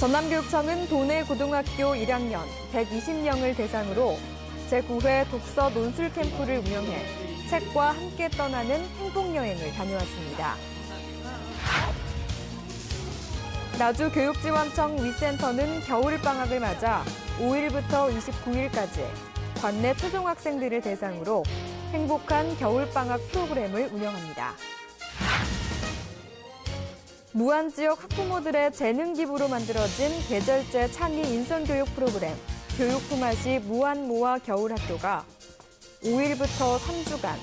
전남교육청은 도내 고등학교 1학년 120명을 대상으로 제9회 독서 논술 캠프를 운영해 책과 함께 떠나는 행복여행을 다녀왔습니다. 나주교육지원청 위센터는 겨울방학을 맞아 5일부터 29일까지 관내 초중학생들을 대상으로 행복한 겨울방학 프로그램을 운영합니다. 무안 지역 학부모들의 재능 기부로 만들어진 계절제 창의 인성교육 프로그램 교육 품앗이 무안 모아 겨울학교가 5일부터 3주간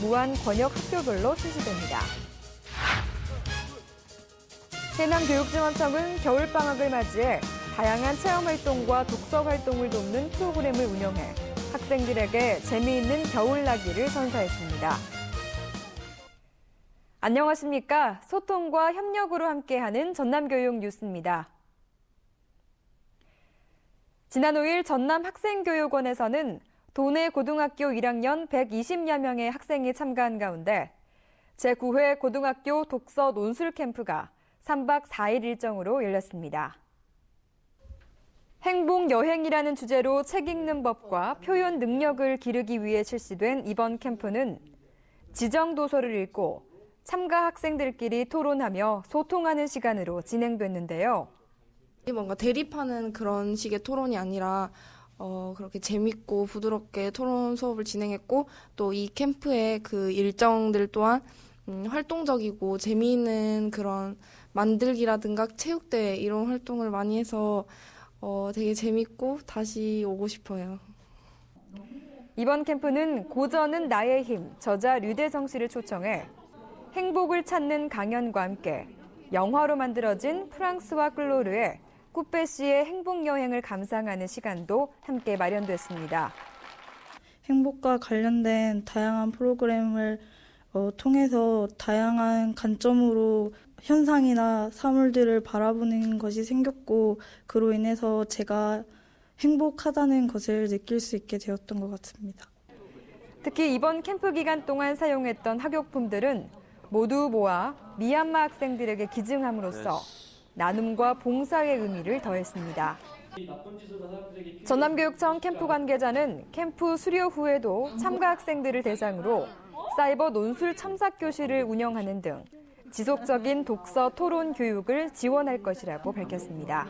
무안 권역 학교별로 실시됩니다. 해남교육지원청은 겨울방학을 맞이해 다양한 체험활동과 독서활동을 돕는 프로그램을 운영해 학생들에게 재미있는 겨울나기를 선사했습니다. 안녕하십니까. 소통과 협력으로 함께하는 전남교육 뉴스입니다. 지난 5일 전남학생교육원에서는 도내 고등학교 1학년 120여 명의 학생이 참가한 가운데 제9회 고등학교 독서 논술 캠프가 3박 4일 일정으로 열렸습니다. 행복여행이라는 주제로 책 읽는 법과 표현 능력을 기르기 위해 실시된 이번 캠프는 지정 도서를 읽고 참가 학생들끼리 토론하며 소통하는 시간으로 진행됐는데요. 뭔가 대립하는 그런 식의 토론이 아니라 그렇게 재밌고 부드럽게 토론 수업을 진행했고 또 이 캠프의 그 일정들 또한 활동적이고 재미있는 그런 만들기라든가 체육대회 이런 활동을 많이 해서 되게 재밌고 다시 오고 싶어요. 이번 캠프는 고전은 나의 힘, 저자 류대성 씨를 초청해 행복을 찾는 강연과 함께 영화로 만들어진 프랑스와 클로르의 쿠페 씨의 행복여행을 감상하는 시간도 함께 마련됐습니다. 행복과 관련된 다양한 프로그램을 통해서 다양한 관점으로 현상이나 사물들을 바라보는 것이 생겼고 그로 인해서 제가 행복하다는 것을 느낄 수 있게 되었던 것 같습니다. 특히 이번 캠프 기간 동안 사용했던 학용품들은 모두 모아 미얀마 학생들에게 기증함으로써 나눔과 봉사의 의미를 더했습니다. 전남교육청 캠프 관계자는 캠프 수료 후에도 참가 학생들을 대상으로 사이버 논술 첨삭 교실을 운영하는 등 지속적인 독서 토론 교육을 지원할 것이라고 밝혔습니다.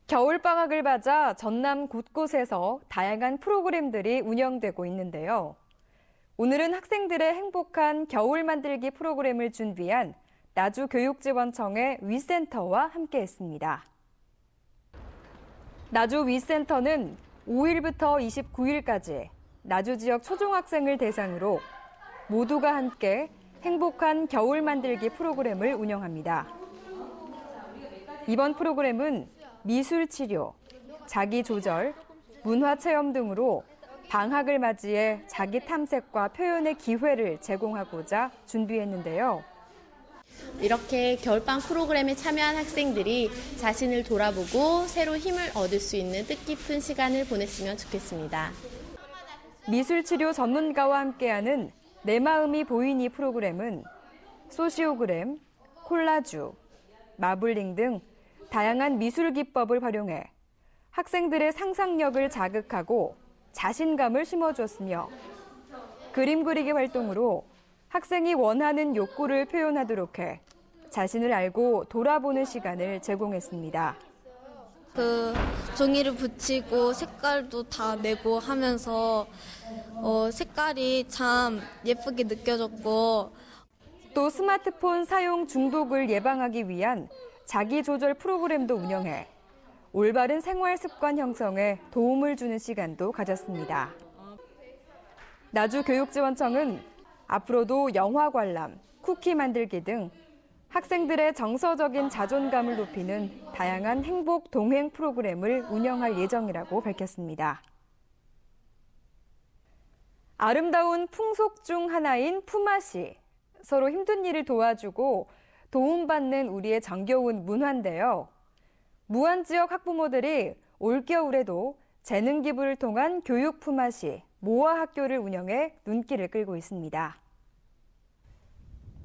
겨울방학을 맞아 전남 곳곳에서 다양한 프로그램들이 운영되고 있는데요. 오늘은 학생들의 행복한 겨울 만들기 프로그램을 준비한 나주교육지원청의 위센터와 함께했습니다. 나주 위센터는 5일부터 29일까지 나주 지역 초중학생을 대상으로 모두가 함께 행복한 겨울 만들기 프로그램을 운영합니다. 이번 프로그램은 미술치료, 자기조절, 문화체험 등으로 방학을 맞이해 자기 탐색과 표현의 기회를 제공하고자 준비했는데요. 이렇게 겨울방 프로그램에 참여한 학생들이 자신을 돌아보고 새로 힘을 얻을 수 있는 뜻깊은 시간을 보냈으면 좋겠습니다. 미술치료 전문가와 함께하는 내 마음이 보이니 프로그램은 소시오그램, 콜라주, 마블링 등 다양한 미술 기법을 활용해 학생들의 상상력을 자극하고 자신감을 심어주었으며 그림 그리기 활동으로 학생이 원하는 욕구를 표현하도록 해 자신을 알고 돌아보는 시간을 제공했습니다. 종이를 붙이고 색깔도 다 내고 하면서 색깔이 참 예쁘게 느껴졌고 또 스마트폰 사용 중독을 예방하기 위한 자기조절 프로그램도 운영해 올바른 생활 습관 형성에 도움을 주는 시간도 가졌습니다. 나주교육지원청은 앞으로도 영화 관람, 쿠키 만들기 등 학생들의 정서적인 자존감을 높이는 다양한 행복 동행 프로그램을 운영할 예정이라고 밝혔습니다. 아름다운 풍속 중 하나인 품앗이, 서로 힘든 일을 도와주고 도움받는 우리의 정겨운 문화인데요. 무안 지역 학부모들이 올겨울에도 재능 기부를 통한 교육 품앗이 모아 학교를 운영해 눈길을 끌고 있습니다.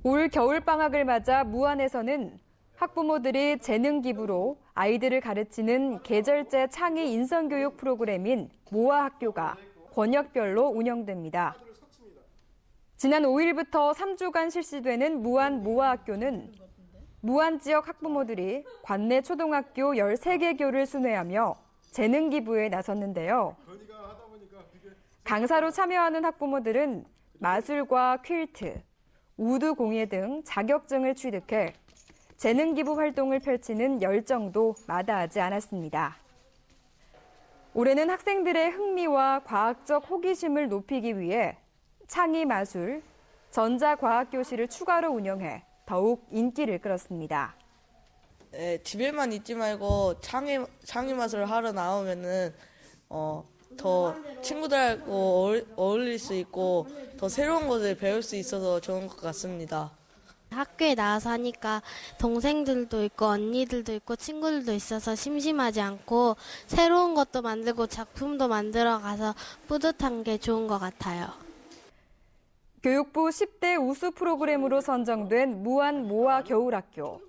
올 겨울방학을 맞아 무안에서는 학부모들이 재능 기부로 아이들을 가르치는 계절제 창의 인성교육 프로그램인 모아학교가 권역별로 운영됩니다. 지난 5일부터 3주간 실시되는 무안 모아학교는 무안 지역 학부모들이 관내 초등학교 13개 교를 순회하며 재능 기부에 나섰는데요. 강사로 참여하는 학부모들은 마술과 퀼트, 우드 공예 등 자격증을 취득해 재능 기부 활동을 펼치는 열정도 마다하지 않았습니다. 올해는 학생들의 흥미와 과학적 호기심을 높이기 위해 창의 마술, 전자과학 교실을 추가로 운영해 더욱 인기를 끌었습니다. 집에만 있지 말고 창의 마술을 하러 나오면은 더 친구들하고 어울릴 수 있고 더 새로운 것을 배울 수 있어서 좋은 것 같습니다. 학교에 나와서 하니까 동생들도 있고 언니들도 있고 친구들도 있어서 심심하지 않고 새로운 것도 만들고 작품도 만들어 가서 뿌듯한 게 좋은 것 같아요. 교육부 10대 우수 프로그램으로 선정된 무안 모아 겨울학교.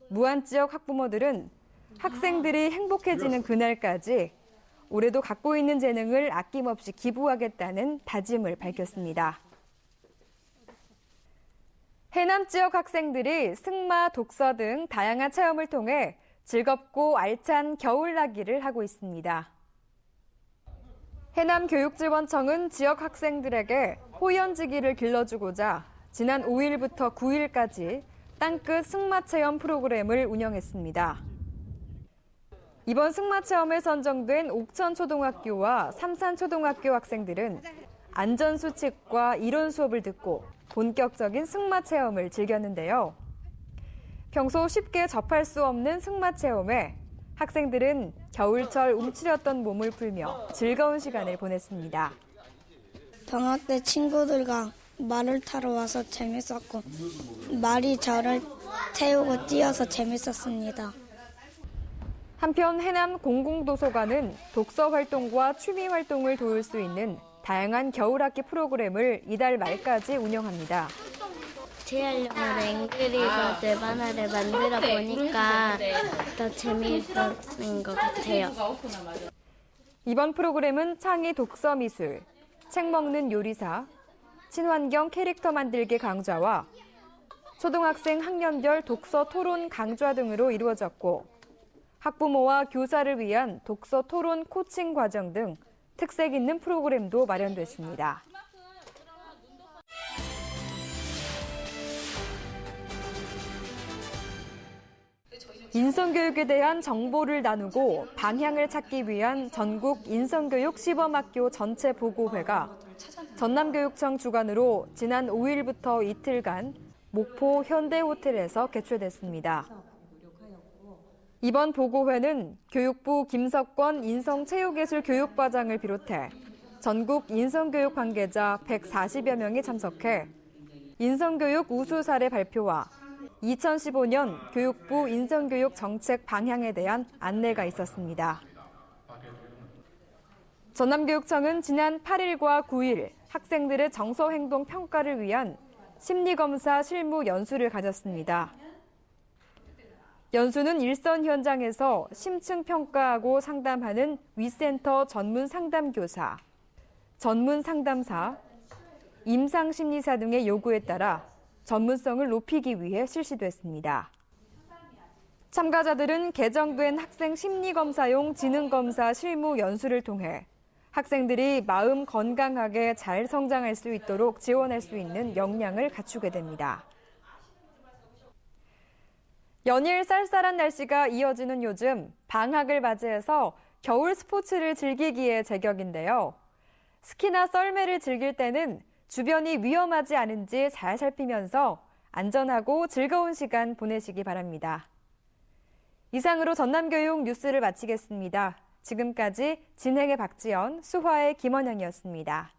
무안 지역 학부모들은 학생들이 행복해지는 그날까지 올해도 갖고 있는 재능을 아낌없이 기부하겠다는 다짐을 밝혔습니다. 해남 지역 학생들이 승마, 독서 등 다양한 체험을 통해 즐겁고 알찬 겨울나기를 하고 있습니다. 해남교육지원청은 지역 학생들에게 호연지기를 길러주고자 지난 5일부터 9일까지 땅끝 승마체험 프로그램을 운영했습니다. 이번 승마체험에 선정된 옥천초등학교와 삼산초등학교 학생들은 안전수칙과 이론 수업을 듣고 본격적인 승마체험을 즐겼는데요. 평소 쉽게 접할 수 없는 승마체험에 학생들은 겨울철 움츠렸던 몸을 풀며 즐거운 시간을 보냈습니다. 방학 때 친구들과 말을 타러 와서 재밌었고 말이 저를 태우고 뛰어서 재밌었습니다. 한편 해남 공공도서관은 독서 활동과 취미 활동을 도울 수 있는 다양한 겨울학기 프로그램을 이달 말까지 운영합니다. 재활용으로 앵그리버드 만화를 만들어 보니까 더 재미있는 것 같아요. 이번 프로그램은 창의 독서 미술, 책 먹는 요리사, 친환경 캐릭터 만들기 강좌와 초등학생 학년별 독서 토론 강좌 등으로 이루어졌고 학부모와 교사를 위한 독서 토론 코칭 과정 등 특색 있는 프로그램도 마련됐습니다. 인성교육에 대한 정보를 나누고 방향을 찾기 위한 전국 인성교육 시범학교 전체 보고회가 전남교육청 주관으로 지난 5일부터 이틀간 목포 현대호텔에서 개최됐습니다. 이번 보고회는 교육부 김석권 인성체육예술교육과장을 비롯해 전국 인성교육 관계자 140여 명이 참석해 인성교육 우수 사례 발표와 2015년 교육부 인성교육 정책 방향에 대한 안내가 있었습니다. 전남교육청은 지난 8일과 9일 학생들의 정서행동 평가를 위한 심리검사 실무 연수를 가졌습니다. 연수는 일선 현장에서 심층 평가하고 상담하는 위센터 전문 상담교사, 전문 상담사, 임상심리사 등의 요구에 따라 전문성을 높이기 위해 실시됐습니다. 참가자들은 개정된 학생 심리검사용 지능검사 실무 연수를 통해 학생들이 마음 건강하게 잘 성장할 수 있도록 지원할 수 있는 역량을 갖추게 됩니다. 연일 쌀쌀한 날씨가 이어지는 요즘 방학을 맞이해서 겨울 스포츠를 즐기기에 제격인데요. 스키나 썰매를 즐길 때는 주변이 위험하지 않은지 잘 살피면서 안전하고 즐거운 시간 보내시기 바랍니다. 이상으로 전남교육 뉴스를 마치겠습니다. 지금까지 진행의 박지연, 수화의 김원영이었습니다.